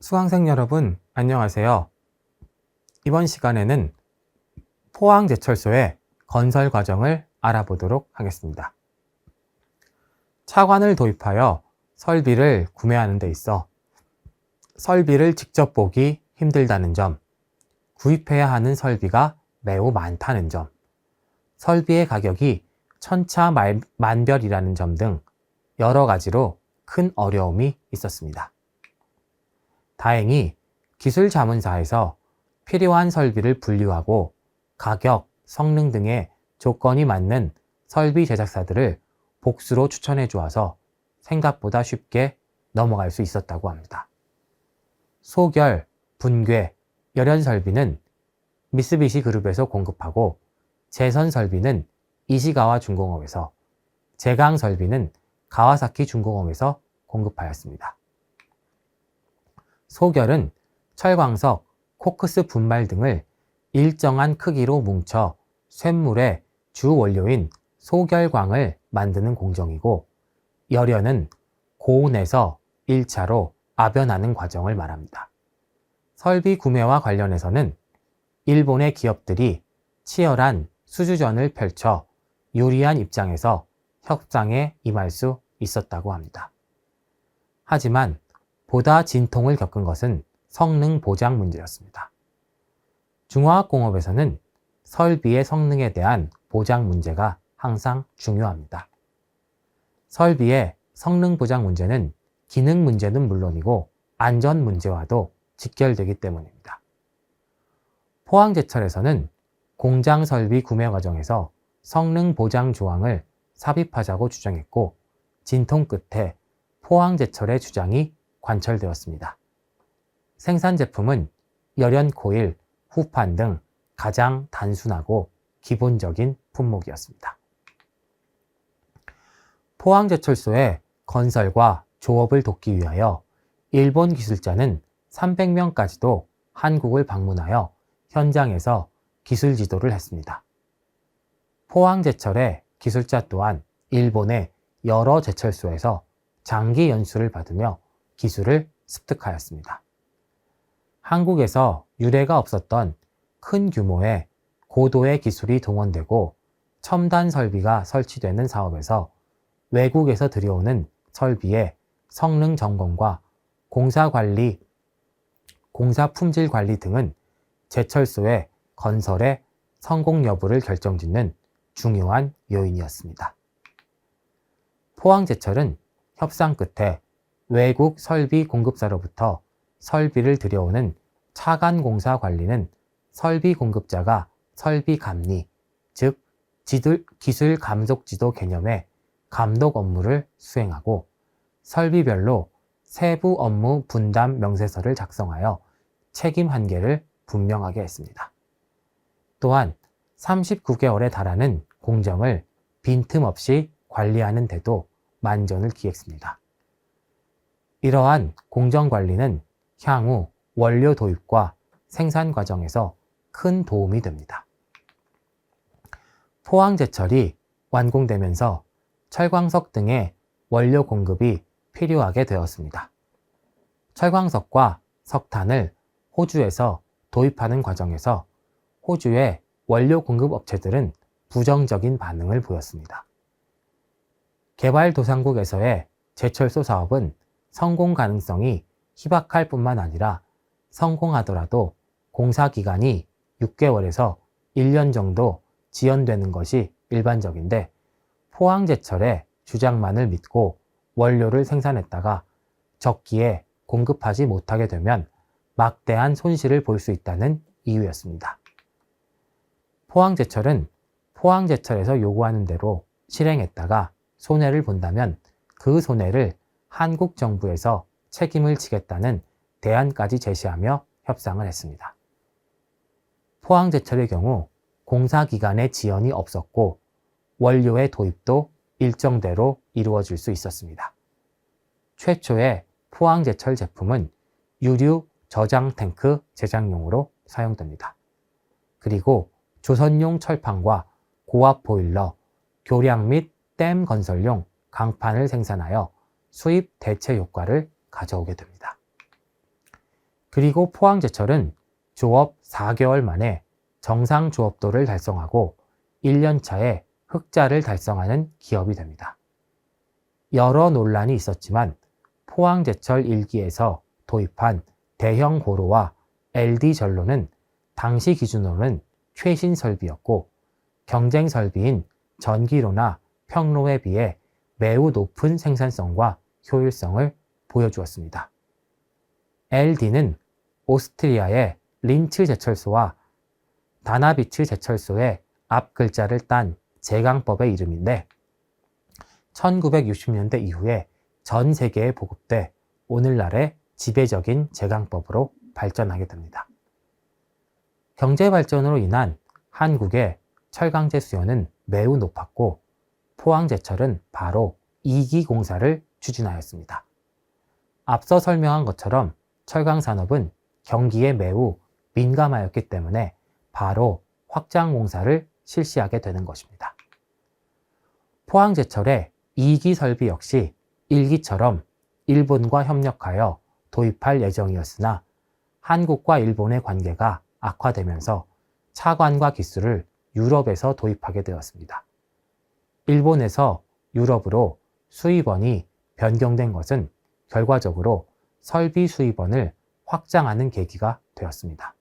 수강생 여러분, 안녕하세요. 이번 시간에는 포항제철소의 건설 과정을 알아보도록 하겠습니다. 차관을 도입하여 설비를 구매하는 데 있어 설비를 직접 보기 힘들다는 점, 구입해야 하는 설비가 매우 많다는 점, 설비의 가격이 천차만별이라는 점 등 여러 가지로 큰 어려움이 있었습니다. 다행히 기술자문사에서 필요한 설비를 분류하고 가격, 성능 등의 조건이 맞는 설비 제작사들을 복수로 추천해 주어서 생각보다 쉽게 넘어갈 수 있었다고 합니다. 소결, 분괴, 열연 설비는 미쓰비시 그룹에서 공급하고 제선 설비는 이시가와 중공업에서, 제강 설비는 가와사키 중공업에서 공급하였습니다. 소결은 철광석, 코크스 분말 등을 일정한 크기로 뭉쳐 쇳물의 주 원료인 소결광을 만드는 공정이고, 열연은 고온에서 1차로 압연하는 과정을 말합니다. 설비 구매와 관련해서는 일본의 기업들이 치열한 수주전을 펼쳐 유리한 입장에서 협상에 임할 수 있었다고 합니다. 하지만 보다 진통을 겪은 것은 성능 보장 문제였습니다. 중화학공업에서는 설비의 성능에 대한 보장 문제가 항상 중요합니다. 설비의 성능 보장 문제는 기능 문제는 물론이고 안전 문제와도 직결되기 때문입니다. 포항제철에서는 공장 설비 구매 과정에서 성능 보장 조항을 삽입하자고 주장했고, 진통 끝에 포항제철의 주장이 관철되었습니다. 생산 제품은 열연 코일, 후판 등 가장 단순하고 기본적인 품목이었습니다. 포항제철소의 건설과 조업을 돕기 위하여 일본 기술자는 300명까지도 한국을 방문하여 현장에서 기술 지도를 했습니다. 포항제철의 기술자 또한 일본의 여러 제철소에서 장기 연수를 받으며 기술을 습득하였습니다. 한국에서 유례가 없었던 큰 규모의 고도의 기술이 동원되고 첨단 설비가 설치되는 사업에서 외국에서 들여오는 설비의 성능 점검과 공사 관리, 공사 품질 관리 등은 제철소의 건설의 성공 여부를 결정짓는 중요한 요인이었습니다. 포항제철은 협상 끝에 외국 설비 공급사로부터 설비를 들여오는 차관 공사 관리는 설비 공급자가 설비 감리, 즉 기술 감독 지도 개념의 감독 업무를 수행하고 설비별로 세부 업무 분담 명세서를 작성하여 책임 한계를 분명하게 했습니다. 또한 39개월에 달하는 공정을 빈틈없이 관리하는 데도 만전을 기했습니다. 이러한 공정관리는 향후 원료 도입과 생산 과정에서 큰 도움이 됩니다. 포항제철이 완공되면서 철광석 등의 원료 공급이 필요하게 되었습니다. 철광석과 석탄을 호주에서 도입하는 과정에서 호주의 원료 공급 업체들은 부정적인 반응을 보였습니다. 개발도상국에서의 제철소 사업은 성공 가능성이 희박할 뿐만 아니라 성공하더라도 공사 기간이 6개월에서 1년 정도 지연되는 것이 일반적인데, 포항제철의 주장만을 믿고 원료를 생산했다가 적기에 공급하지 못하게 되면 막대한 손실을 볼 수 있다는 이유였습니다. 포항제철은 포항제철에서 요구하는 대로 실행했다가 손해를 본다면 그 손해를 한국 정부에서 책임을 지겠다는 대안까지 제시하며 협상을 했습니다. 포항제철의 경우 공사 기간에 지연이 없었고 원료의 도입도 일정대로 이루어질 수 있었습니다. 최초의 포항제철 제품은 유류 저장 탱크 제작용으로 사용됩니다. 그리고 조선용 철판과 고압 보일러, 교량 및 댐 건설용 강판을 생산하여 수입 대체 효과를 가져오게 됩니다. 그리고 포항제철은 조업 4개월 만에 정상 조업도를 달성하고 1년 차에 흑자를 달성하는 기업이 됩니다. 여러 논란이 있었지만 포항제철 1기에서 도입한 대형 고로와 LD 전로는 당시 기준으로는 최신 설비였고 경쟁 설비인 전기로나 평로에 비해 매우 높은 생산성과 효율성을 보여주었습니다. LD는 오스트리아의 린츠 제철소와 다나비츠 제철소의 앞 글자를 딴 제강법의 이름인데 1960년대 이후에 전 세계에 보급돼 오늘날의 지배적인 제강법으로 발전하게 됩니다. 경제 발전으로 인한 한국의 철강제 수요는 매우 높았고 포항제철은 바로 2기 공사를 추진하였습니다. 앞서 설명한 것처럼 철강산업은 경기에 매우 민감하였기 때문에 바로 확장 공사를 실시하게 되는 것입니다. 포항제철의 2기 설비 역시 1기처럼 일본과 협력하여 도입할 예정이었으나 한국과 일본의 관계가 악화되면서 차관과 기술을 유럽에서 도입하게 되었습니다. 일본에서 유럽으로 수입원이 변경된 것은 결과적으로 설비 수입원을 확장하는 계기가 되었습니다.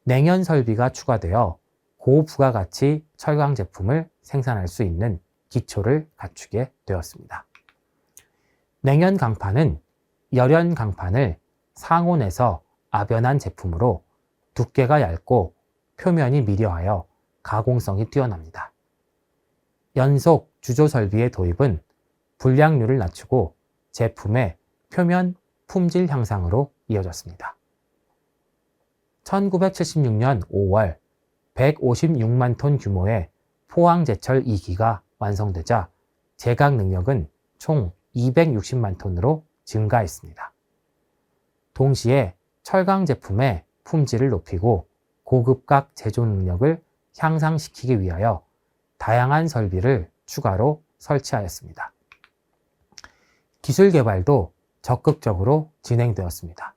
냉연 설비가 추가되어 고부가가치 철강 제품을 생산할 수 있는 기초를 갖추게 되었습니다. 냉연 강판은 열연 강판을 상온에서 압연한 제품으로 두께가 얇고 표면이 미려하여 가공성이 뛰어납니다. 연속 주조 설비의 도입은 불량률을 낮추고 제품의 표면 품질 향상으로 이어졌습니다. 1976년 5월 156만 톤 규모의 포항제철 2기가 완성되자 제강 능력은 총 260만 톤으로 증가했습니다. 동시에 철강 제품의 품질을 높이고 고급각 제조 능력을 향상시키기 위하여 다양한 설비를 추가로 설치하였습니다. 기술 개발도 적극적으로 진행되었습니다.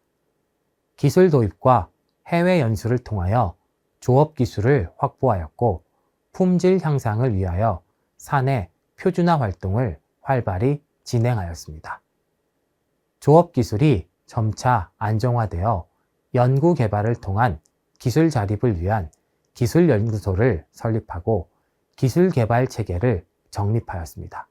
기술 도입과 해외 연수를 통하여 조업 기술을 확보하였고 품질 향상을 위하여 사내 표준화 활동을 활발히 진행하였습니다. 조업 기술이 점차 안정화되어 연구 개발을 통한 기술 자립을 위한 기술연구소를 설립하고 기술 개발 체계를 정립하였습니다.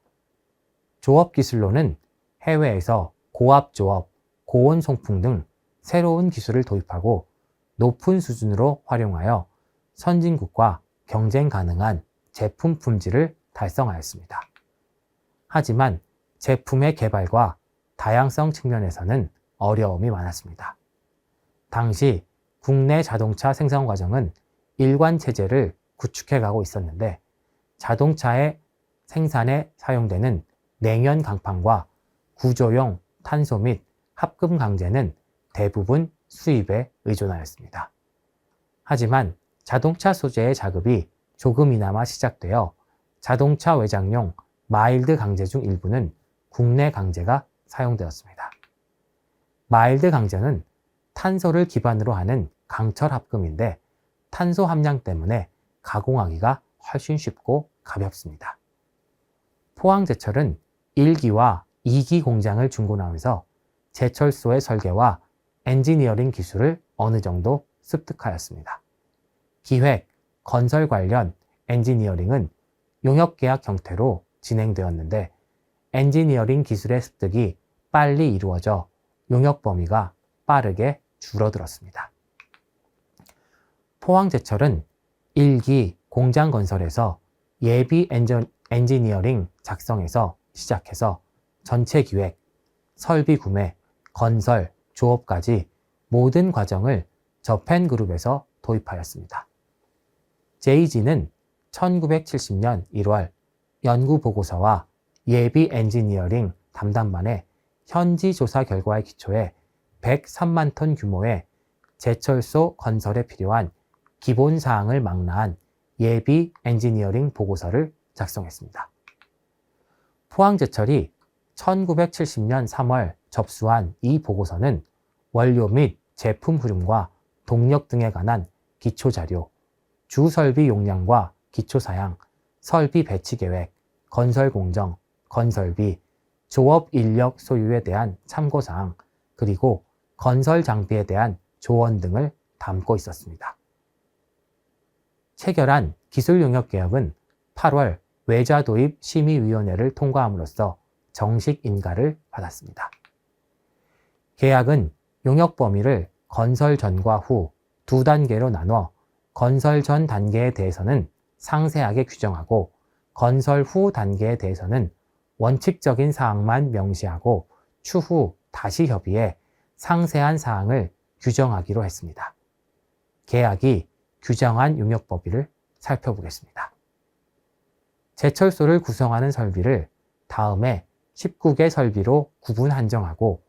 조업 기술로는 해외에서 고압 조업, 고온 송풍 등 새로운 기술을 도입하고 높은 수준으로 활용하여 선진국과 경쟁 가능한 제품 품질을 달성하였습니다. 하지만 제품의 개발과 다양성 측면에서는 어려움이 많았습니다. 당시 국내 자동차 생산 과정은 일관 체제를 구축해가고 있었는데 자동차의 생산에 사용되는 냉연 강판과 구조용 탄소 및 합금 강제는 대부분 수입에 의존하였습니다. 하지만 자동차 소재의 자급이 조금이나마 시작되어 자동차 외장용 마일드 강제 중 일부는 국내 강제가 사용되었습니다. 마일드 강제는 탄소를 기반으로 하는 강철 합금인데 탄소 함량 때문에 가공하기가 훨씬 쉽고 가볍습니다. 포항제철은 1기와 2기 공장을 준공하면서 제철소의 설계와 엔지니어링 기술을 어느 정도 습득하였습니다. 기획, 건설 관련 엔지니어링은 용역계약 형태로 진행되었는데 엔지니어링 기술의 습득이 빨리 이루어져 용역 범위가 빠르게 줄어들었습니다. 포항제철은 1기 공장 건설에서 예비 엔지니어링 작성에서 시작해서 전체 기획, 설비 구매, 건설, 조업까지 모든 과정을 저펜그룹에서 도입하였습니다. JG는 1970년 1월 연구 보고서와 예비 엔지니어링 담당반의 현지 조사 결과에 기초해 103만 톤 규모의 제철소 건설에 필요한 기본 사항을 망라한 예비 엔지니어링 보고서를 작성했습니다. 포항제철이 1970년 3월 접수한 이 보고서는 원료 및 제품 흐름과 동력 등에 관한 기초자료, 주설비 용량과 기초사양, 설비 배치 계획, 건설 공정, 건설비, 조업 인력 소유에 대한 참고사항, 그리고 건설 장비에 대한 조언 등을 담고 있었습니다. 체결한 기술용역계약은 8월 외자 도입 심의위원회를 통과함으로써 정식 인가를 받았습니다. 계약은 용역 범위를 건설 전과 후 두 단계로 나눠 건설 전 단계에 대해서는 상세하게 규정하고 건설 후 단계에 대해서는 원칙적인 사항만 명시하고 추후 다시 협의해 상세한 사항을 규정하기로 했습니다. 계약이 규정한 용역 범위를 살펴보겠습니다. 제철소를 구성하는 설비를 다음에 19개 설비로 구분 한정하고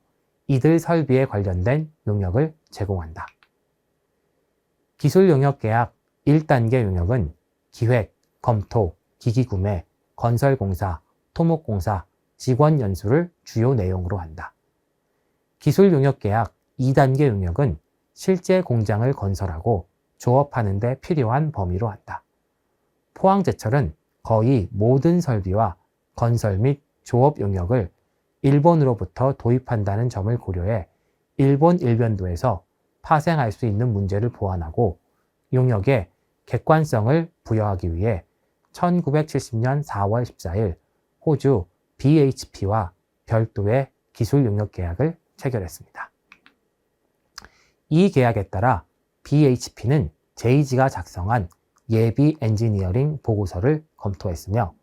이들 설비에 관련된 용역을 제공한다. 기술용역계약 1단계 용역은 기획, 검토, 기기구매, 건설공사, 토목공사, 직원 연수를 주요 내용으로 한다. 기술용역계약 2단계 용역은 실제 공장을 건설하고 조업하는 데 필요한 범위로 한다. 포항제철은 거의 모든 설비와 건설 및 조업 용역을 일본으로부터 도입한다는 점을 고려해 일본 일변도에서 파생할 수 있는 문제를 보완하고 용역에 객관성을 부여하기 위해 1970년 4월 14일 호주 BHP와 별도의 기술 용역 계약을 체결했습니다. 이 계약에 따라 BHP는 JG가 작성한 예비 엔지니어링 보고서를 검토했으며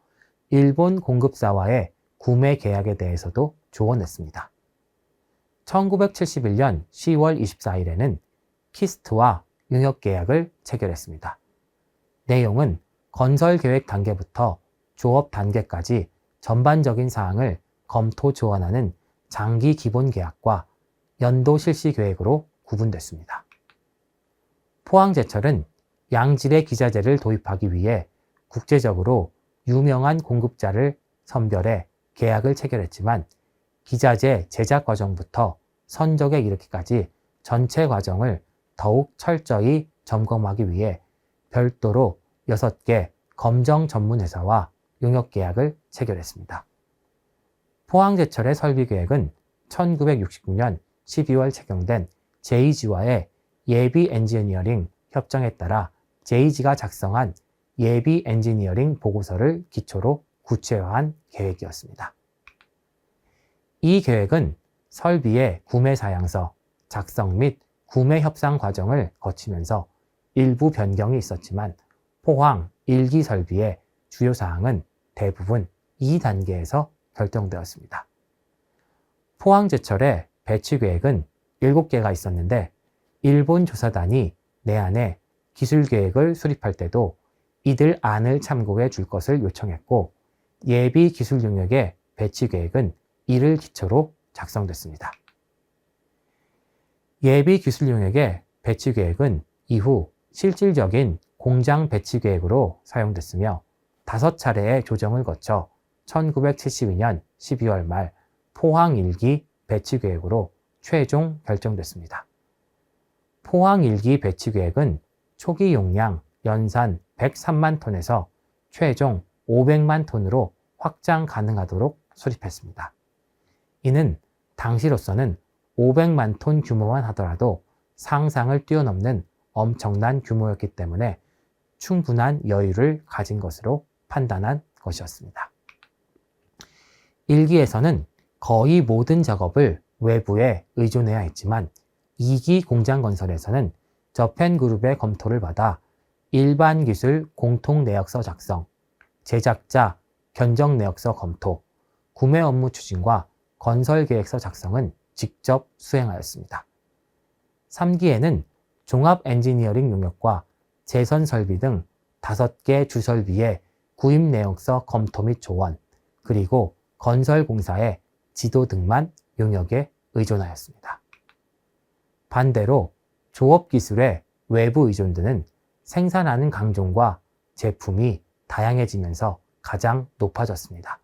일본 공급사와의 구매 계약에 대해서도 조언했습니다. 1971년 10월 24일에는 키스트와 용역 계약을 체결했습니다. 내용은 건설 계획 단계부터 조업 단계까지 전반적인 사항을 검토 조언하는 장기 기본 계약과 연도 실시 계획으로 구분됐습니다. 포항제철은 양질의 기자재를 도입하기 위해 국제적으로 유명한 공급자를 선별해 계약을 체결했지만 기자재 제작 과정부터 선적에 이르기까지 전체 과정을 더욱 철저히 점검하기 위해 별도로 6개 검정 전문 회사와 용역 계약을 체결했습니다. 포항제철의 설비 계획은 1969년 12월 채경된 JG와의 예비 엔지니어링 협정에 따라 JG가 작성한 예비 엔지니어링 보고서를 기초로 구체화한 계획이었습니다. 이 계획은 설비의 구매 사양서, 작성 및 구매 협상 과정을 거치면서 일부 변경이 있었지만 포항 1기 설비의 주요 사항은 대부분 2단계에서 결정되었습니다. 포항제철의 배치 계획은 7개가 있었는데 일본 조사단이 내안에 기술 계획을 수립할 때도 이들 안을 참고해 줄 것을 요청했고 예비 기술 용역의 배치 계획은 이를 기초로 작성됐습니다. 예비 기술 용역의 배치 계획은 이후 실질적인 공장 배치 계획으로 사용됐으며 5차례의 조정을 거쳐 1972년 12월 말 포항 1기 배치 계획으로 최종 결정됐습니다. 포항 1기 배치 계획은 초기 용량 연산 103만 톤에서 최종 500만 톤으로 확장 가능하도록 수립했습니다. 이는 당시로서는 500만 톤 규모만 하더라도 상상을 뛰어넘는 엄청난 규모였기 때문에 충분한 여유를 가진 것으로 판단한 것이었습니다. 1기에서는 거의 모든 작업을 외부에 의존해야 했지만 2기 공장 건설에서는 저펜그룹의 검토를 받아 일반 기술 공통 내역서 작성, 제작자 견적 내역서 검토, 구매 업무 추진과 건설 계획서 작성은 직접 수행하였습니다. 3기에는 종합 엔지니어링 용역과 제선 설비 등 5개 주설비의 구입 내역서 검토 및 조언, 그리고 건설 공사의 지도 등만 용역에 의존하였습니다. 반대로 조업 기술의 외부 의존도는 생산하는 강종과 제품이 다양해지면서 가장 높아졌습니다.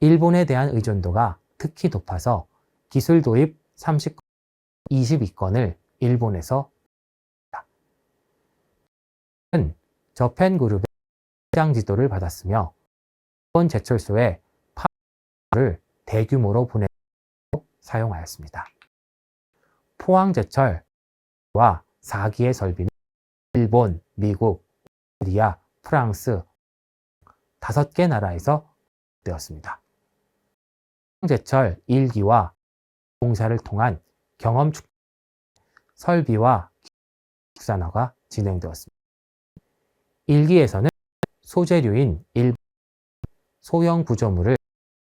일본에 대한 의존도가 특히 높아서 기술 도입 30 22건을 일본에서 저펜그룹의 시장 지도를 받았으며 일본 제철소에 파를 대규모로 보내고 사용하였습니다. 포항제철과 4기의 설비는 일본, 미국, 코리아, 프랑스 5개 나라에서 되었습니다. 포항제철 1기와 공사를 통한 경험 설비와 국산화가 진행되었습니다. 1기에서는 소재류인 일본 소형 구조물을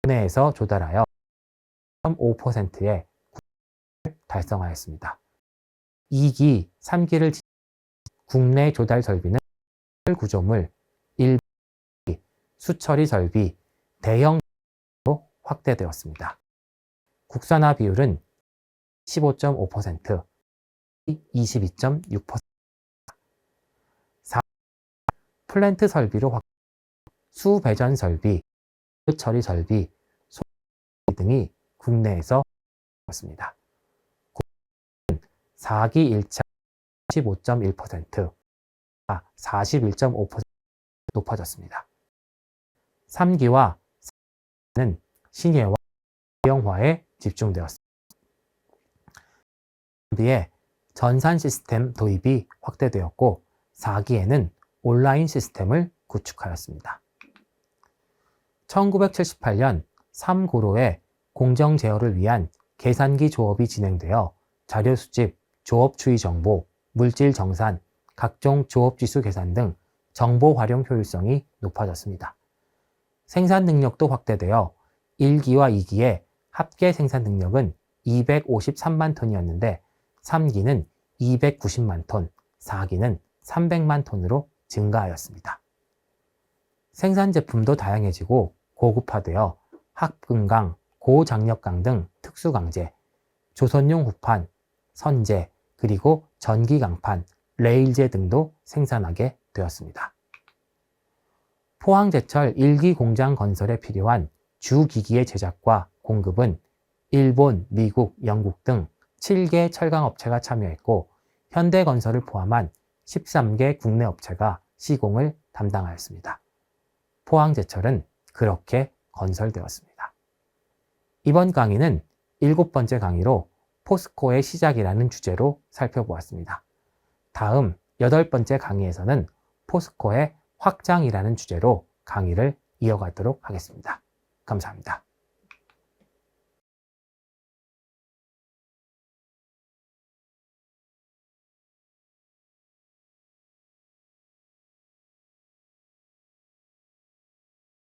국내에서 조달하여 3.5%의 달성하였습니다. 2기, 3기를 국내 조달 설비는 구조물, 일부 수처리 설비, 대형으로 확대되었습니다. 국산화 비율은 15.5%, 22.6%. 4. 플랜트 설비로 수배전 설비, 처리 설비, 등이 국내에서 습니다. 4기 1차 15.1%, 41.5% 높아졌습니다. 3기와 4기는 신예와 대형화에 집중되었습니다. 3기에 전산 시스템 도입이 확대되었고 4기에는 온라인 시스템을 구축하였습니다. 1978년 3구로의 공정 제어를 위한 계산기 조업이 진행되어 자료 수집, 조업 추이 정보, 물질 정산, 각종 조업 지수 계산 등 정보 활용 효율성이 높아졌습니다. 생산 능력도 확대되어 1기와 2기의 합계 생산 능력은 253만 톤이었는데 3기는 290만 톤, 4기는 300만 톤으로 증가하였습니다. 생산 제품도 다양해지고 고급화되어 합금강, 고장력강 등 특수강제, 조선용 후판, 선제, 그리고 전기강판, 레일제 등도 생산하게 되었습니다. 포항제철 1기 공장 건설에 필요한 주기기의 제작과 공급은 일본, 미국, 영국 등 7개 철강업체가 참여했고 현대건설을 포함한 13개 국내 업체가 시공을 담당하였습니다. 포항제철은 그렇게 건설되었습니다. 이번 강의는 7번째 강의로 포스코의 시작이라는 주제로 살펴보았습니다. 다음 8번째 강의에서는 포스코의 확장이라는 주제로 강의를 이어가도록 하겠습니다. 감사합니다.